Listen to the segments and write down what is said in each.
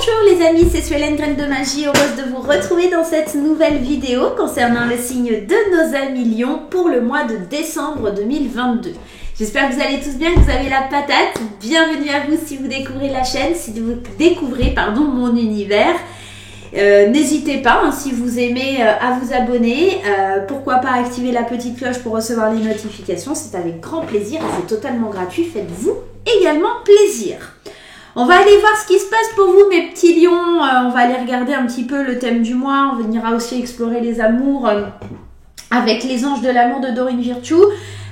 Bonjour les amis, c'est Suelen Graine de Magie, heureuse de vous retrouver dans cette nouvelle vidéo concernant le signe de nos amis Lions pour le mois de décembre 2022. J'espère que vous allez tous bien, que vous avez la patate. Bienvenue à vous si vous découvrez la chaîne, si vous découvrez mon univers. N'hésitez pas, hein, si vous aimez, à vous abonner. Pourquoi pas activer la petite cloche pour recevoir les notifications. C'est avec grand plaisir et c'est totalement gratuit. Faites-vous également plaisir. On va aller voir ce qui se passe pour vous, mes petits lions. On va aller regarder un petit peu le thème du mois. On ira aussi explorer les amours avec les anges de l'amour de Doreen Virtue.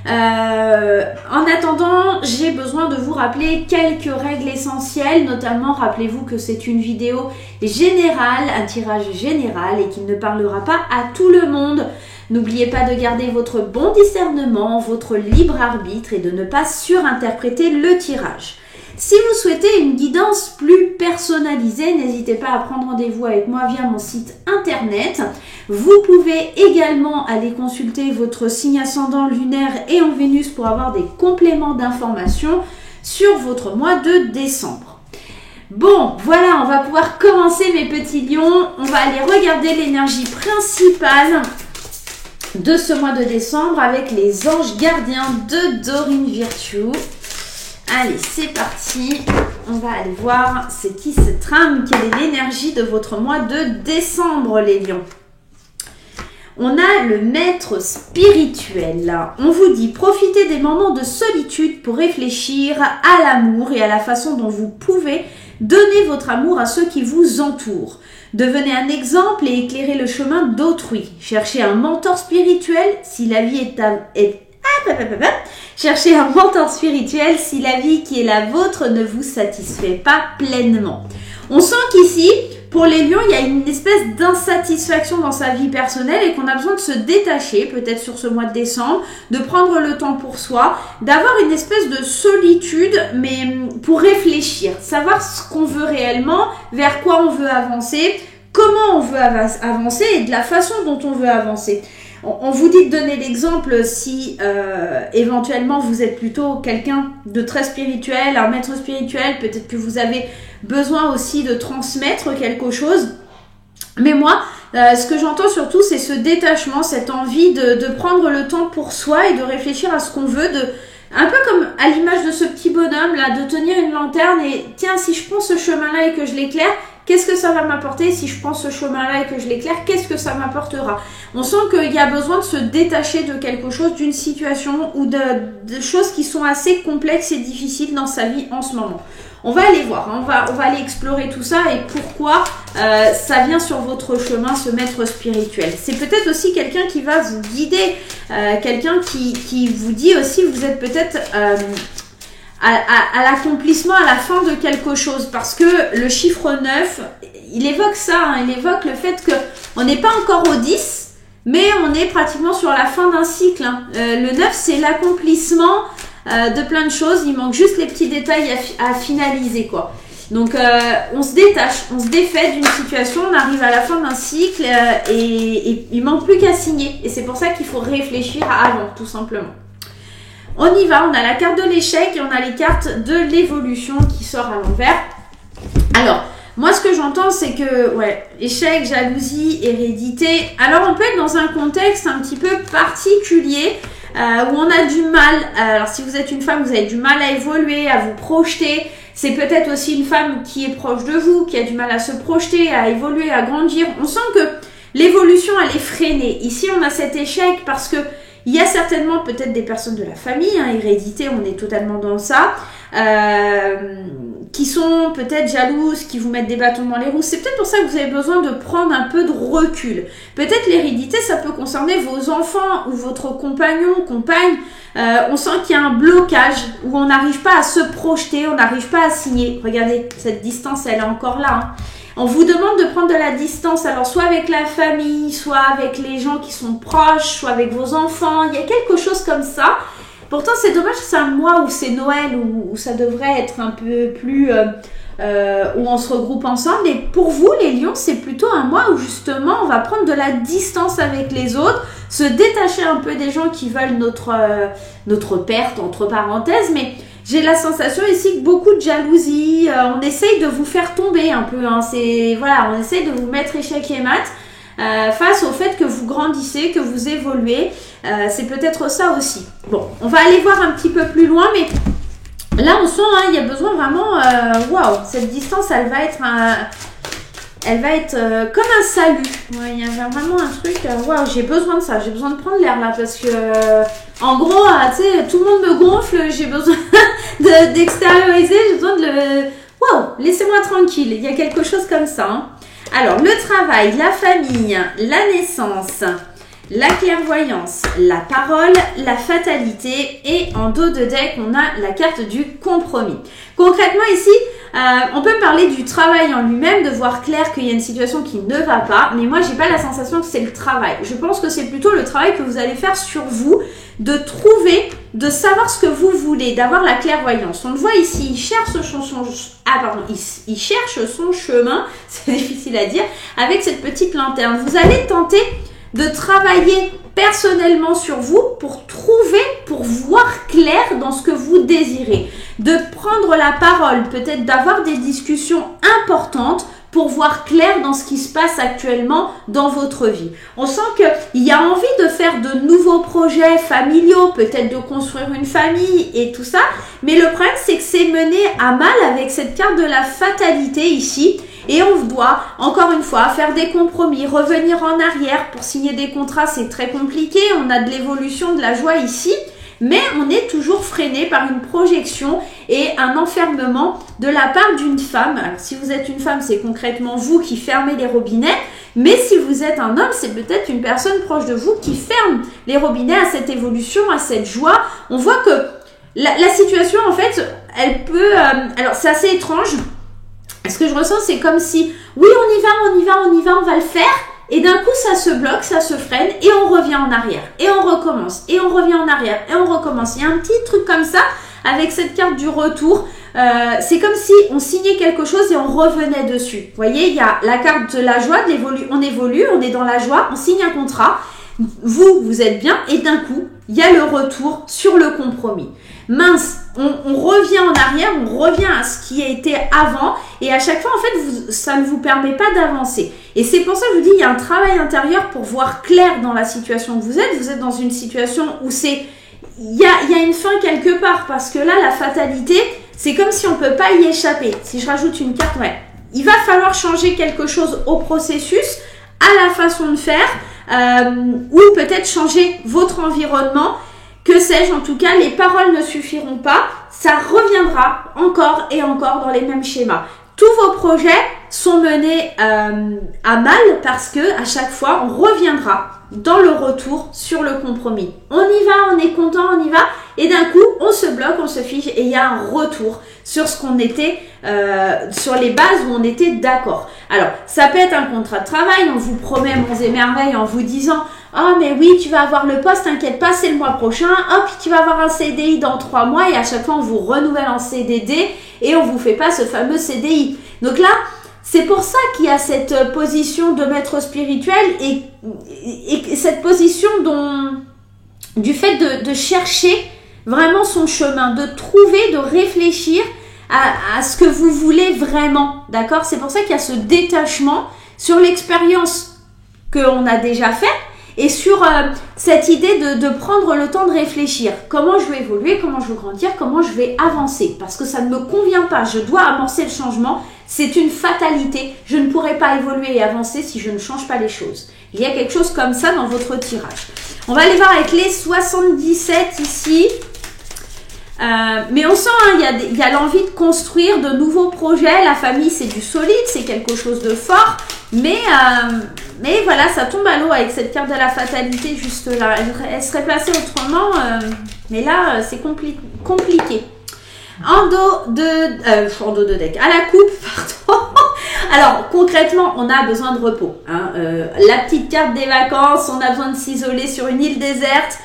En attendant, j'ai besoin de vous rappeler quelques règles essentielles. Notamment, rappelez-vous que c'est une vidéo générale, un tirage général et qu'il ne parlera pas à tout le monde. N'oubliez pas de garder votre bon discernement, votre libre arbitre et de ne pas surinterpréter le tirage. Si vous souhaitez une guidance plus personnalisée, n'hésitez pas à prendre rendez-vous avec moi via mon site internet. Vous pouvez également aller consulter votre signe ascendant lunaire et en Vénus pour avoir des compléments d'informations sur votre mois de décembre. Bon, voilà, on va pouvoir commencer mes petits lions. On va aller regarder l'énergie principale de ce mois de décembre avec les anges gardiens de Doreen Virtue. Allez, c'est parti. On va aller voir ce qui se trame, quelle est l'énergie de votre mois de décembre, les lions. On a le maître spirituel. On vous dit, profitez des moments de solitude pour réfléchir à l'amour et à la façon dont vous pouvez donner votre amour à ceux qui vous entourent. Devenez un exemple et éclairez le chemin d'autrui. Cherchez un mentor spirituel si la vie Cherchez un mentor spirituel si la vie qui est la vôtre ne vous satisfait pas pleinement. On sent qu'ici, pour les lions, il y a une espèce d'insatisfaction dans sa vie personnelle et qu'on a besoin de se détacher, peut-être sur ce mois de décembre, de prendre le temps pour soi, d'avoir une espèce de solitude, mais pour réfléchir, savoir ce qu'on veut réellement, vers quoi on veut avancer, comment on veut avancer et de la façon dont on veut avancer. On vous dit de donner l'exemple si éventuellement vous êtes plutôt quelqu'un de très spirituel, un maître spirituel, peut-être que vous avez besoin aussi de transmettre quelque chose. Mais moi, ce que j'entends surtout, c'est ce détachement, cette envie de prendre le temps pour soi et de réfléchir à ce qu'on veut, un peu comme à l'image de ce petit bonhomme là, de tenir une lanterne et tiens, si je prends ce chemin-là et que je l'éclaire, qu'est-ce que ça va m'apporter? Si je prends ce chemin-là et que je l'éclaire, qu'est-ce que ça m'apportera? On sent qu'il y a besoin de se détacher de quelque chose, d'une situation ou de choses qui sont assez complexes et difficiles dans sa vie en ce moment. On va aller voir, hein, on va aller explorer tout ça et pourquoi ça vient sur votre chemin, ce maître spirituel. C'est peut-être aussi quelqu'un qui va vous guider, quelqu'un qui vous dit aussi, vous êtes peut-être à l'accomplissement, à la fin de quelque chose, parce que le chiffre 9, il évoque ça, hein, il évoque le fait qu'on n'est pas encore au 10, mais on est pratiquement sur la fin d'un cycle. Hein. Le 9, c'est l'accomplissement de plein de choses, il manque juste les petits détails à finaliser, quoi. Donc on se détache, on se défait d'une situation, on arrive à la fin d'un cycle et il manque plus qu'à signer. Et c'est pour ça qu'il faut réfléchir avant, tout simplement. On y va, on a la carte de l'échec et on a les cartes de l'évolution qui sort à l'envers. Alors, moi ce que j'entends c'est que, ouais, échec, jalousie, hérédité. Alors on peut être dans un contexte un petit peu particulier où on a du mal. Alors si vous êtes une femme, vous avez du mal à évoluer, à vous projeter. C'est peut-être aussi une femme qui est proche de vous, qui a du mal à se projeter, à évoluer, à grandir. On sent que l'évolution elle est freinée. Ici on a cet échec parce que il y a certainement peut-être des personnes de la famille, hein, hérédité, on est totalement dans ça, qui sont peut-être jalouses, qui vous mettent des bâtons dans les roues. C'est peut-être pour ça que vous avez besoin de prendre un peu de recul. Peut-être l'hérédité, ça peut concerner vos enfants ou votre compagnon, compagne. On sent qu'il y a un blocage où on n'arrive pas à se projeter, on n'arrive pas à signer. Regardez, cette distance, elle est encore là. Hein. On vous demande de prendre de la distance, alors soit avec la famille, soit avec les gens qui sont proches, soit avec vos enfants. Il y a quelque chose comme ça. Pourtant, c'est dommage que c'est un mois où c'est Noël, où ça devrait être un peu plus... où on se regroupe ensemble. Et pour vous, les lions, c'est plutôt un mois où justement, on va prendre de la distance avec les autres, se détacher un peu des gens qui veulent notre perte, entre parenthèses, mais J'ai la sensation ici que beaucoup de jalousie, on essaye de vous faire tomber un peu, hein, voilà, on essaye de vous mettre échec et mat face au fait que vous grandissez, que vous évoluez, c'est peut-être ça aussi. Bon, on va aller voir un petit peu plus loin, mais là on sent, hein, il y a besoin vraiment, waouh, cette distance, elle va être comme un salut. Ouais, il y a vraiment un truc, waouh, j'ai besoin de ça, j'ai besoin de prendre l'air là parce que, en gros, tu sais, tout le monde me gonfle, j'ai besoin d'extérioriser, j'ai besoin de le... Waouh, laissez-moi tranquille, il y a quelque chose comme ça. Hein. Alors, le travail, la famille, la naissance, la clairvoyance, la parole, la fatalité et en dos de deck, on a la carte du compromis. Concrètement ici, on peut parler du travail en lui-même, de voir clair qu'il y a une situation qui ne va pas, mais moi j'ai pas la sensation que c'est le travail. Je pense que c'est plutôt le travail que vous allez faire sur vous, de trouver, de savoir ce que vous voulez, d'avoir la clairvoyance. On le voit ici, il cherche il cherche son chemin, c'est difficile à dire, avec cette petite lanterne. Vous allez tenter de travailler personnellement sur vous pour trouver, pour voir clair dans ce que vous désirez, de prendre la parole, peut-être d'avoir des discussions importantes pour voir clair dans ce qui se passe actuellement dans votre vie. On sent qu'il y a envie de faire de nouveaux projets familiaux, peut-être de construire une famille et tout ça, mais le problème c'est que c'est mené à mal avec cette carte de la fatalité ici. Et on doit, encore une fois, faire des compromis, revenir en arrière pour signer des contrats, c'est très compliqué. On a de l'évolution, de la joie ici, mais on est toujours freiné par une projection et un enfermement de la part d'une femme. Alors, si vous êtes une femme, c'est concrètement vous qui fermez les robinets, mais si vous êtes un homme, c'est peut-être une personne proche de vous qui ferme les robinets à cette évolution, à cette joie. On voit que la situation, en fait, elle peut... alors, c'est assez étrange. Ce que je ressens, c'est comme si, oui, on va le faire. Et d'un coup, ça se bloque, ça se freine et on revient en arrière. Et on recommence. Et on revient en arrière. Et on recommence. Il y a un petit truc comme ça avec cette carte du retour. C'est comme si on signait quelque chose et on revenait dessus. Vous voyez, il y a la carte de la joie, on évolue, on est dans la joie, on signe un contrat. Vous êtes bien et d'un coup, il y a le retour sur le compromis. Mince, on revient en arrière, on revient à ce qui a été avant et à chaque fois, en fait, ça ne vous permet pas d'avancer. Et c'est pour ça que je vous dis, il y a un travail intérieur pour voir clair dans la situation que vous êtes. Vous êtes dans une situation où il y a une fin quelque part parce que là, la fatalité, c'est comme si on ne peut pas y échapper. Si je rajoute une carte, ouais, il va falloir changer quelque chose au processus, à la façon de faire ou peut-être changer votre environnement. Que sais-je, en tout cas, les paroles ne suffiront pas. Ça reviendra encore et encore dans les mêmes schémas. Tous vos projets sont menés à mal parce que à chaque fois, on reviendra dans le retour sur le compromis. On y va, on est content, on y va. Et d'un coup, on se bloque, on se fiche et il y a un retour sur ce qu'on était, sur les bases où on était d'accord. Alors, ça peut être un contrat de travail. On vous promet monts et merveilles en vous disant « Oh, mais oui, tu vas avoir le poste, t'inquiète pas, c'est le mois prochain. Hop, tu vas avoir un CDI dans 3 mois. » Et à chaque fois, on vous renouvelle en CDD et on vous fait pas ce fameux CDI. Donc là, c'est pour ça qu'il y a cette position de maître spirituel et cette position du fait de chercher vraiment son chemin, de trouver, de réfléchir à ce que vous voulez vraiment, d'accord? C'est pour ça qu'il y a ce détachement sur l'expérience qu'on a déjà faite et sur cette idée de prendre le temps de réfléchir. Comment je vais évoluer, comment je vais grandir, comment je vais avancer. Parce que ça ne me convient pas, je dois amorcer le changement. C'est une fatalité. Je ne pourrai pas évoluer et avancer si je ne change pas les choses. Il y a quelque chose comme ça dans votre tirage. On va aller voir avec les 77 ici. Mais on sent, hein, il y a l'envie de construire de nouveaux projets. La famille, c'est du solide, c'est quelque chose de fort. Mais voilà, ça tombe à l'eau avec cette carte de la fatalité juste là. Elle serait placée autrement, mais là, c'est compliqué. En dos de deck, à la coupe, pardon. Alors, concrètement, on a besoin de repos. Hein. La petite carte des vacances, on a besoin de s'isoler sur une île déserte.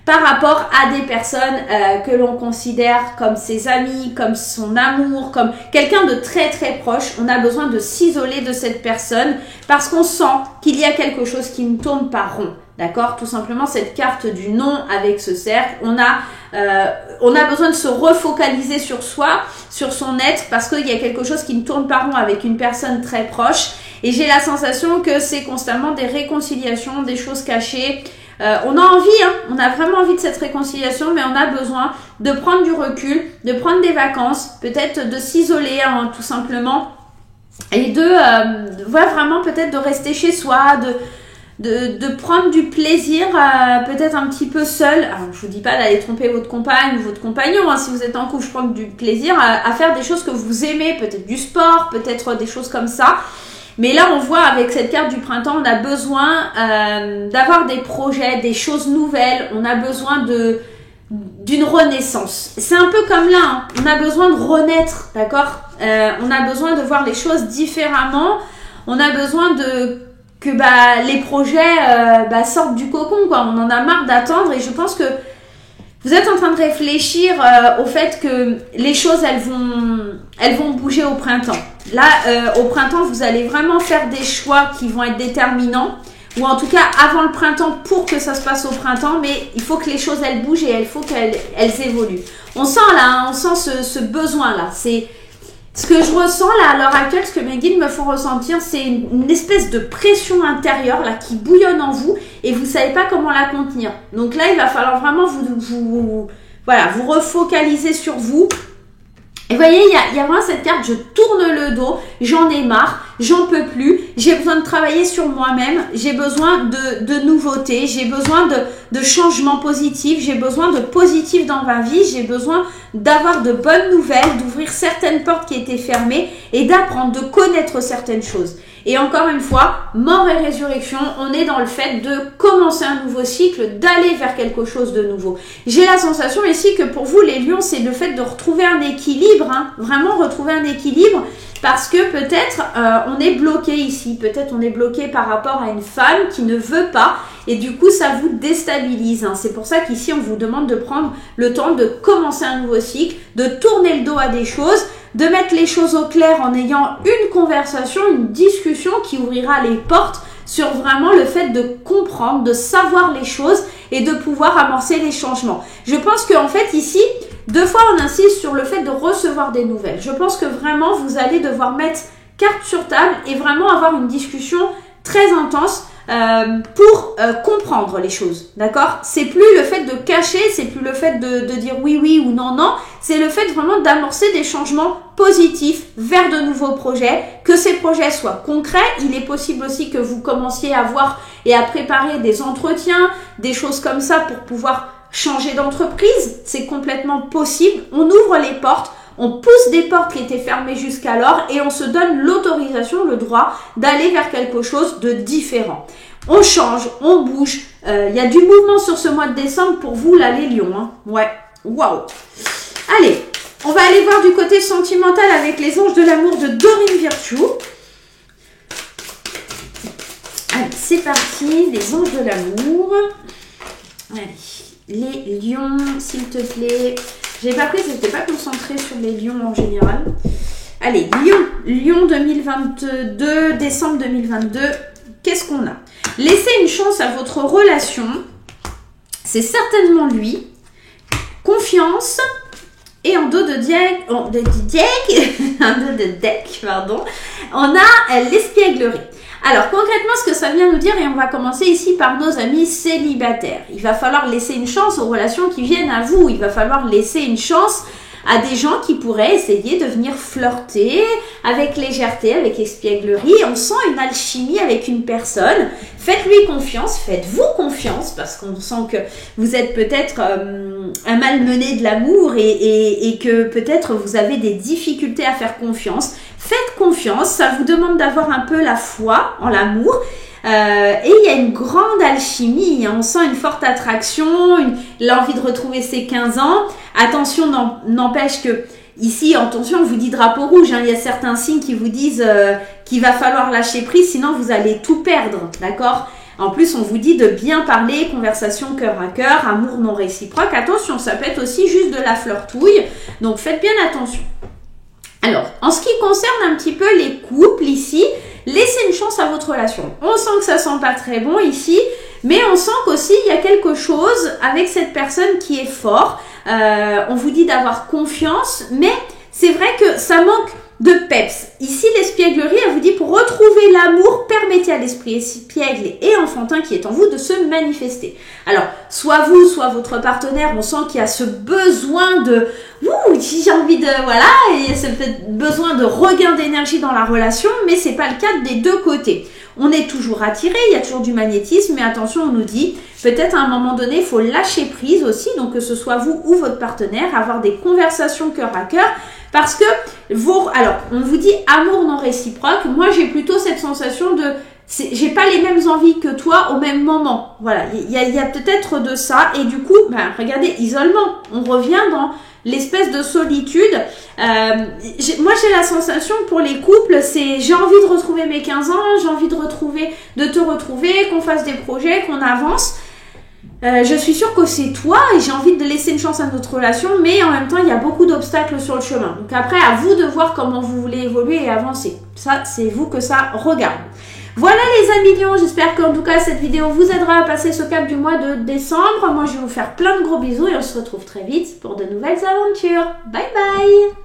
par rapport à des personnes que l'on considère comme ses amis, comme son amour, comme quelqu'un de très très proche. On a besoin de s'isoler de cette personne parce qu'on sent qu'il y a quelque chose qui ne tourne pas rond. D'accord? Tout simplement, cette carte du non avec ce cercle, on a besoin de se refocaliser sur soi, sur son être, parce qu'il y a quelque chose qui ne tourne pas rond avec une personne très proche. Et j'ai la sensation que c'est constamment des réconciliations, des choses cachées. On a envie, on a vraiment envie de cette réconciliation, mais on a besoin de prendre du recul, de prendre des vacances, peut-être de s'isoler, tout simplement, et vraiment peut-être de rester chez soi, de prendre du plaisir peut-être un petit peu seul. Alors, je vous dis pas d'aller tromper votre compagne ou votre compagnon, si vous êtes en couple, prendre du plaisir à faire des choses que vous aimez, peut-être du sport, peut-être des choses comme ça. Mais là, on voit avec cette carte du printemps, on a besoin d'avoir des projets, des choses nouvelles. On a besoin d'une renaissance. C'est un peu comme là, on a besoin de renaître, d'accord? On a besoin de voir les choses différemment. On a besoin que les projets sortent du cocon, quoi. On en a marre d'attendre et je pense que vous êtes en train de réfléchir au fait que les choses, elles vont bouger au printemps. Là, au printemps, vous allez vraiment faire des choix qui vont être déterminants, ou en tout cas avant le printemps pour que ça se passe au printemps, mais il faut que les choses, elles bougent et il faut qu'elles évoluent. On sent là, on sent ce besoin-là. C'est ce que je ressens là à l'heure actuelle, ce que mes guides me font ressentir, c'est une espèce de pression intérieure là qui bouillonne en vous et vous savez pas comment la contenir. Donc là, il va falloir vraiment vous refocaliser sur vous. Et vous voyez, il y a vraiment cette carte, je tourne le dos, j'en ai marre, j'en peux plus, j'ai besoin de travailler sur moi-même, j'ai besoin de nouveautés, j'ai besoin de changements positifs, j'ai besoin de positif dans ma vie, j'ai besoin d'avoir de bonnes nouvelles, d'ouvrir certaines portes qui étaient fermées et d'apprendre, de connaître certaines choses. Et encore une fois, mort et résurrection, on est dans le fait de commencer un nouveau cycle, d'aller vers quelque chose de nouveau. J'ai la sensation ici que pour vous, les lions, c'est le fait de retrouver un équilibre, vraiment retrouver un équilibre, parce que peut-être on est bloqué ici, peut-être on est bloqué par rapport à une femme qui ne veut pas, et du coup ça vous déstabilise. C'est pour ça qu'ici on vous demande de prendre le temps de commencer un nouveau cycle, de tourner le dos à des choses, de mettre les choses au clair en ayant une conversation, une discussion qui ouvrira les portes sur vraiment le fait de comprendre, de savoir les choses et de pouvoir amorcer les changements. Je pense qu'en fait ici, 2 fois on insiste sur le fait de recevoir des nouvelles. Je pense que vraiment vous allez devoir mettre carte sur table et vraiment avoir une discussion très intense pour comprendre les choses, d'accord? C'est plus le fait de cacher, c'est plus le fait de dire oui ou non, c'est le fait vraiment d'amorcer des changements positifs vers de nouveaux projets, que ces projets soient concrets. Il est possible aussi que vous commenciez à voir et à préparer des entretiens, des choses comme ça pour pouvoir changer d'entreprise, c'est complètement possible. On ouvre les portes, on pousse des portes qui étaient fermées jusqu'alors et on se donne l'autorisation, le droit d'aller vers quelque chose de différent. On change, on bouge. Il y a du mouvement sur ce mois de décembre pour vous là les lions. Ouais, waouh. Allez, on va aller voir du côté sentimental avec les anges de l'amour de Dorine Virtue. Allez, c'est parti, les anges de l'amour. Allez. Les lions, s'il te plaît. J'ai pas pris, j'étais pas concentrée sur les lions en général. Allez, Lion 2022, décembre 2022. Qu'est-ce qu'on a? Laissez une chance à votre relation. C'est certainement lui. Confiance. Et en dos de deck, on a l'espièglerie. Alors concrètement, ce que ça vient nous dire, et on va commencer ici par nos amis célibataires. Il va falloir laisser une chance aux relations qui viennent à vous. Il va falloir laisser une chance à des gens qui pourraient essayer de venir flirter avec légèreté, avec espièglerie. On sent une alchimie avec une personne. Faites-lui confiance, faites-vous confiance, parce qu'on sent que vous êtes peut-être un malmené de l'amour et que peut-être vous avez des difficultés à faire confiance. Faites confiance, ça vous demande d'avoir un peu la foi en l'amour. Et il y a une grande alchimie, on sent une forte attraction, l'envie de retrouver ses 15 ans. Attention, n'empêche que ici, attention, on vous dit drapeau rouge, il y a certains signes qui vous disent qu'il va falloir lâcher prise, sinon vous allez tout perdre, d'accord? En plus, on vous dit de bien parler, conversation cœur à cœur, amour non réciproque. Attention, ça peut être aussi juste de la flirtouille. Donc, faites bien attention. Alors, en ce qui concerne un petit peu les couples ici, laissez une chance à votre relation. On sent que ça sent pas très bon ici, mais on sent qu'aussi il y a quelque chose avec cette personne qui est fort. On vous dit d'avoir confiance, mais c'est vrai que ça manque de peps. Ici, l'espièglerie, elle vous dit pour retrouver l'amour, permettez à l'esprit espiègle et enfantin qui est en vous de se manifester. Alors, soit vous, soit votre partenaire, on sent qu'il y a ce besoin de j'ai envie de, voilà, et ce besoin de regain d'énergie dans la relation, mais c'est pas le cas des deux côtés. On est toujours attiré, il y a toujours du magnétisme, mais attention, on nous dit, peut-être à un moment donné, il faut lâcher prise aussi, donc que ce soit vous ou votre partenaire, avoir des conversations cœur à cœur, parce que alors, on vous dit amour non réciproque, moi j'ai plutôt cette sensation de, j'ai pas les mêmes envies que toi au même moment. Voilà, il y a peut-être de ça, et du coup, regardez, isolement, on revient dans l'espèce de solitude. Moi j'ai la sensation pour les couples, c'est j'ai envie de retrouver mes 15 ans, j'ai envie de te retrouver, qu'on fasse des projets, qu'on avance. Je suis sûre que c'est toi et j'ai envie de laisser une chance à notre relation, mais en même temps il y a beaucoup d'obstacles sur le chemin. Donc après, à vous de voir comment vous voulez évoluer et avancer. Ça, c'est vous que ça regarde. Voilà les amis lions, j'espère qu'en tout cas cette vidéo vous aidera à passer ce cap du mois de décembre. Moi je vais vous faire plein de gros bisous et on se retrouve très vite pour de nouvelles aventures. Bye bye!